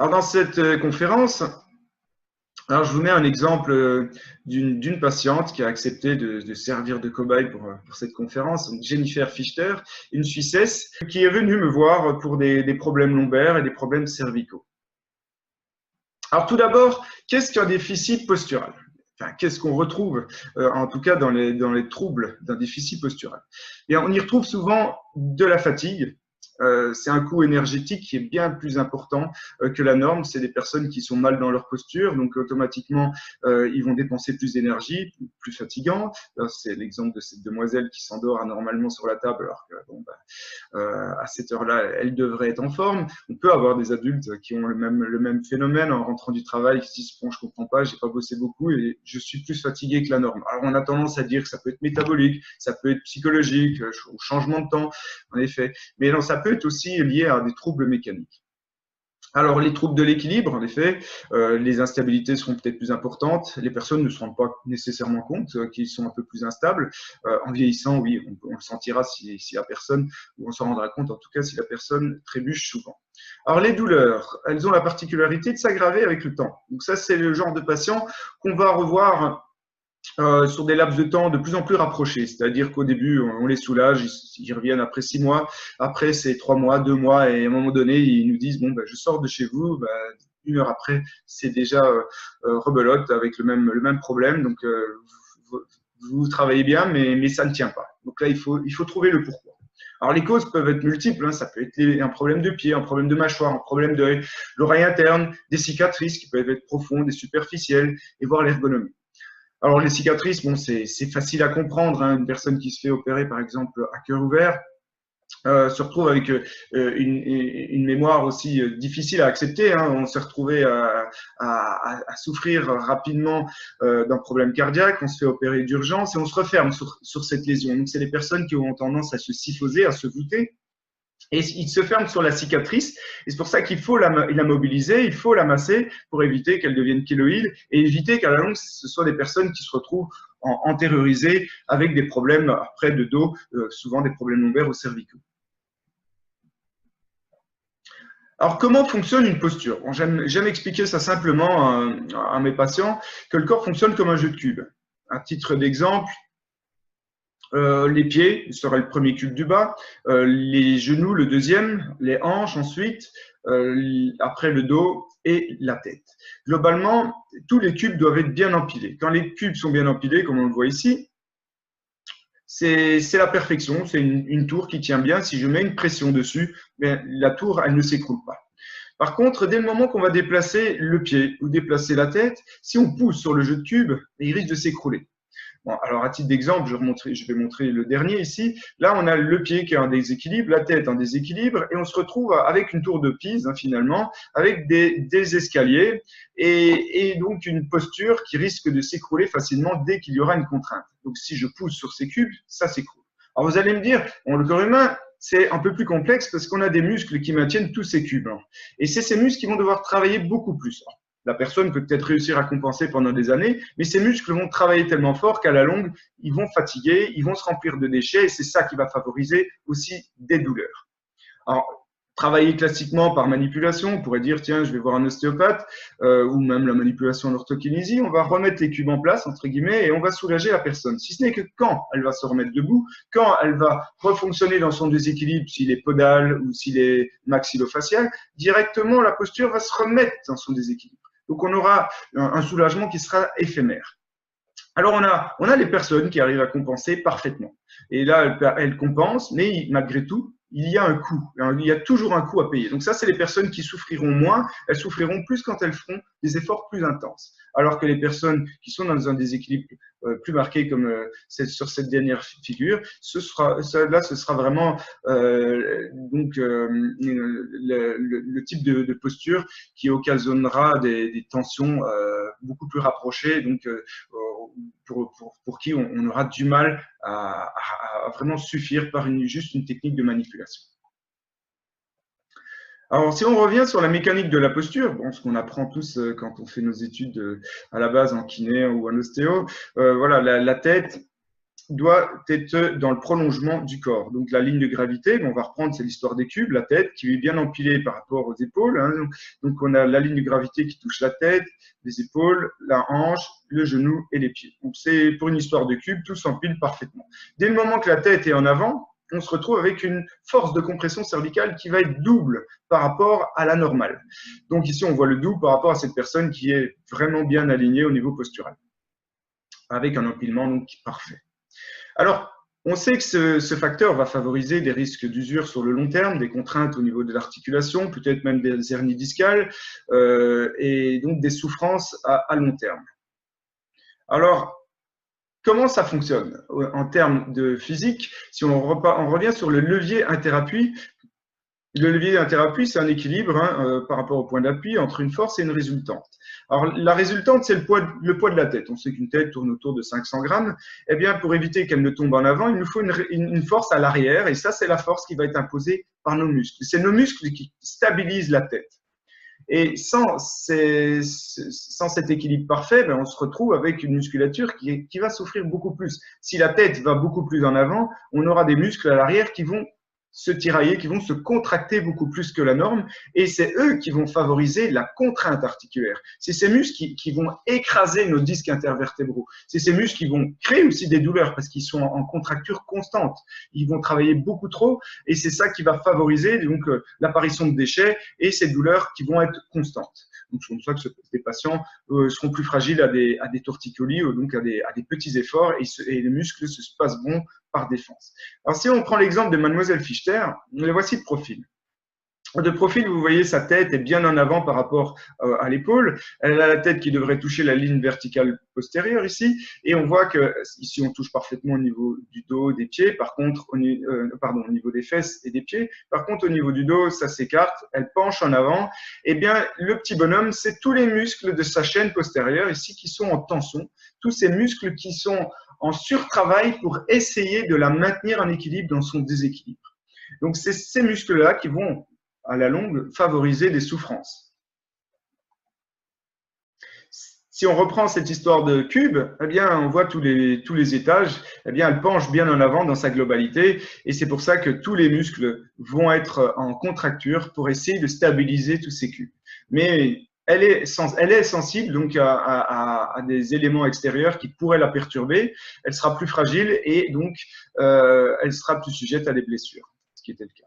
Alors, dans cette conférence, alors je vous mets un exemple d'une patiente qui a accepté de servir de cobaye pour cette conférence, donc Jennifer Fichter, une Suissesse, qui est venue me voir pour des problèmes lombaires et des problèmes cervicaux. Alors tout d'abord, qu'est-ce qu'un déficit postural? Enfin, qu'est-ce qu'on retrouve, en tout cas dans les troubles d'un déficit postural? Et on y retrouve souvent de la fatigue. C'est un coût énergétique qui est bien plus important que la norme. C'est des personnes qui sont mal dans leur posture, donc automatiquement, ils vont dépenser plus d'énergie, plus fatigant. C'est l'exemple de cette demoiselle qui s'endort anormalement sur la table, alors que bon, à cette heure-là, elle devrait être en forme. On peut avoir des adultes qui ont le même phénomène en rentrant du travail, qui se disent bon, je comprends pas, j'ai pas bossé beaucoup et je suis plus fatigué que la norme. Alors on a tendance à dire que ça peut être métabolique, ça peut être psychologique, ou changement de temps, en effet. Mais non, ça peut être aussi lié à des troubles mécaniques. Alors, les troubles de l'équilibre, en effet, les instabilités seront peut-être plus importantes. Les personnes ne se rendent pas nécessairement compte qu'ils sont un peu plus instables. En vieillissant, oui, on le sentira si la personne, ou on s'en rendra compte en tout cas si la personne trébuche souvent. Alors, les douleurs, elles ont la particularité de s'aggraver avec le temps. Donc ça, c'est le genre de patient qu'on va revoir sur des laps de temps de plus en plus rapprochés. C'est-à-dire qu'au début, on les soulage, ils reviennent après 6 mois, après c'est 3 mois, 2 mois, et à un moment donné, ils nous disent, bon, je sors de chez vous, 1 heure après, c'est déjà rebelote avec le même problème. Donc, vous travaillez bien, mais ça ne tient pas. Donc là, il faut trouver le pourquoi. Alors, les causes peuvent être multiples, hein. Ça peut être un problème de pied, un problème de mâchoire, un problème de l'oreille interne, des cicatrices qui peuvent être profondes et superficielles, et voire l'ergonomie. Alors, les cicatrices, bon, c'est facile à comprendre, hein. Une personne qui se fait opérer, par exemple, à cœur ouvert, se retrouve avec une mémoire aussi difficile à accepter, hein. On s'est retrouvé à souffrir rapidement d'un problème cardiaque, on se fait opérer d'urgence et on se referme sur cette lésion. Donc, c'est les personnes qui ont tendance à se syphoser, à se voûter. Et il se ferme sur la cicatrice. Et c'est pour ça qu'il faut la mobiliser, il faut la masser pour éviter qu'elle devienne kéloïde et éviter qu'à la longue, ce soit des personnes qui se retrouvent antériorisées avec des problèmes après de dos, souvent des problèmes lombaires ou cervicaux. Alors, comment fonctionne une posture? Bon, j'aime expliquer ça simplement à mes patients, que le corps fonctionne comme un jeu de cubes. À titre d'exemple, les pieds sera le premier cube du bas, les genoux le deuxième, les hanches ensuite, après le dos et la tête. Globalement, tous les cubes doivent être bien empilés. Quand les cubes sont bien empilés, comme on le voit ici, c'est la perfection, c'est une tour qui tient bien. Si je mets une pression dessus, la tour, elle ne s'écroule pas. Par contre, dès le moment qu'on va déplacer le pied ou déplacer la tête, si on pousse sur le jeu de cubes, il risque de s'écrouler. Bon, alors, à titre d'exemple, je vais montrer le dernier ici. Là, on a le pied qui est en déséquilibre, la tête en déséquilibre, et on se retrouve avec une tour de Pise, hein, finalement, avec des escaliers, et donc une posture qui risque de s'écrouler facilement dès qu'il y aura une contrainte. Donc, si je pousse sur ces cubes, ça s'écroule. Alors, vous allez me dire, le corps humain, c'est un peu plus complexe parce qu'on a des muscles qui maintiennent tous ces cubes, hein. Et c'est ces muscles qui vont devoir travailler beaucoup plus. La personne peut peut-être réussir à compenser pendant des années, mais ces muscles vont travailler tellement fort qu'à la longue, ils vont fatiguer, ils vont se remplir de déchets et c'est ça qui va favoriser aussi des douleurs. Alors, travailler classiquement par manipulation, on pourrait dire, tiens, je vais voir un ostéopathe, ou même la manipulation en orthokinésie, on va remettre les cubes en place, entre guillemets, et on va soulager la personne. Si ce n'est que quand elle va se remettre debout, quand elle va refonctionner dans son déséquilibre, s'il est podal ou s'il est maxillofacial, directement, la posture va se remettre dans son déséquilibre. Donc, on aura un soulagement qui sera éphémère. Alors, on a les personnes qui arrivent à compenser parfaitement. Et là, elles compensent, mais malgré tout, il y a un coût. Il y a toujours un coût à payer. Donc ça, c'est les personnes qui souffriront moins. Elles souffriront plus quand elles feront des efforts plus intenses. Alors que les personnes qui sont dans un déséquilibre plus marqué comme sur cette dernière figure, ce sera vraiment le type de posture qui occasionnera des tensions beaucoup plus rapprochées, donc pour qui on aura du mal à vraiment suffire par juste une technique de manipulation. Alors, si on revient sur la mécanique de la posture, bon, ce qu'on apprend tous quand on fait nos études à la base en kiné ou en ostéo, voilà, la tête, doit être dans le prolongement du corps. Donc la ligne de gravité, on va reprendre, c'est l'histoire des cubes, la tête qui est bien empilée par rapport aux épaules. Hein. Donc on a la ligne de gravité qui touche la tête, les épaules, la hanche, le genou et les pieds. Donc c'est pour une histoire de cube, tout s'empile parfaitement. Dès le moment que la tête est en avant, on se retrouve avec une force de compression cervicale qui va être double par rapport à la normale. Donc ici, on voit le double par rapport à cette personne qui est vraiment bien alignée au niveau postural, avec un empilement donc parfait. Alors, on sait que ce facteur va favoriser des risques d'usure sur le long terme, des contraintes au niveau de l'articulation, peut-être même des hernies discales et donc des souffrances à long terme. Alors, comment ça fonctionne en termes de physique? Si on revient sur le levier interappui, le levier interappui, c'est un équilibre par rapport au point d'appui entre une force et une résultante. Alors, la résultante, c'est le poids de la tête. On sait qu'une tête tourne autour de 500 grammes. Eh bien, pour éviter qu'elle ne tombe en avant, il nous faut une force à l'arrière. Et ça, c'est la force qui va être imposée par nos muscles. C'est nos muscles qui stabilisent la tête. Et sans cet équilibre parfait, on se retrouve avec une musculature qui va souffrir beaucoup plus. Si la tête va beaucoup plus en avant, on aura des muscles à l'arrière qui vont se tirailler, qui vont se contracter beaucoup plus que la norme, et c'est eux qui vont favoriser la contrainte articulaire. C'est ces muscles qui vont écraser nos disques intervertébraux. C'est ces muscles qui vont créer aussi des douleurs parce qu'ils sont en contracture constante. Ils vont travailler beaucoup trop, et c'est ça qui va favoriser donc l'apparition de déchets et ces douleurs qui vont être constantes. Donc, c'est pour ça que les patients seront plus fragiles à des torticolis, donc à des petits efforts, et les muscles se spasmeront par défense. Alors, si on prend l'exemple de Mademoiselle Fichter, le voici de profil. De profil, vous voyez, sa tête est bien en avant par rapport à l'épaule. Elle a la tête qui devrait toucher la ligne verticale postérieure ici. Et on voit que ici, on touche parfaitement au niveau du dos, des pieds. Par contre, au niveau des fesses et des pieds. Par contre, au niveau du dos, ça s'écarte. Elle penche en avant. Eh bien, le petit bonhomme, c'est tous les muscles de sa chaîne postérieure ici qui sont en tension. Tous ces muscles qui sont en surtravail pour essayer de la maintenir en équilibre dans son déséquilibre. Donc, c'est ces muscles-là qui vont à la longue, favoriser des souffrances. Si on reprend cette histoire de cube, eh bien, on voit tous les étages, eh bien, elle penche bien en avant dans sa globalité, et c'est pour ça que tous les muscles vont être en contracture pour essayer de stabiliser tous ces cubes. Mais elle est sensible donc à des éléments extérieurs qui pourraient la perturber, elle sera plus fragile et donc elle sera plus sujette à des blessures, ce qui était le cas.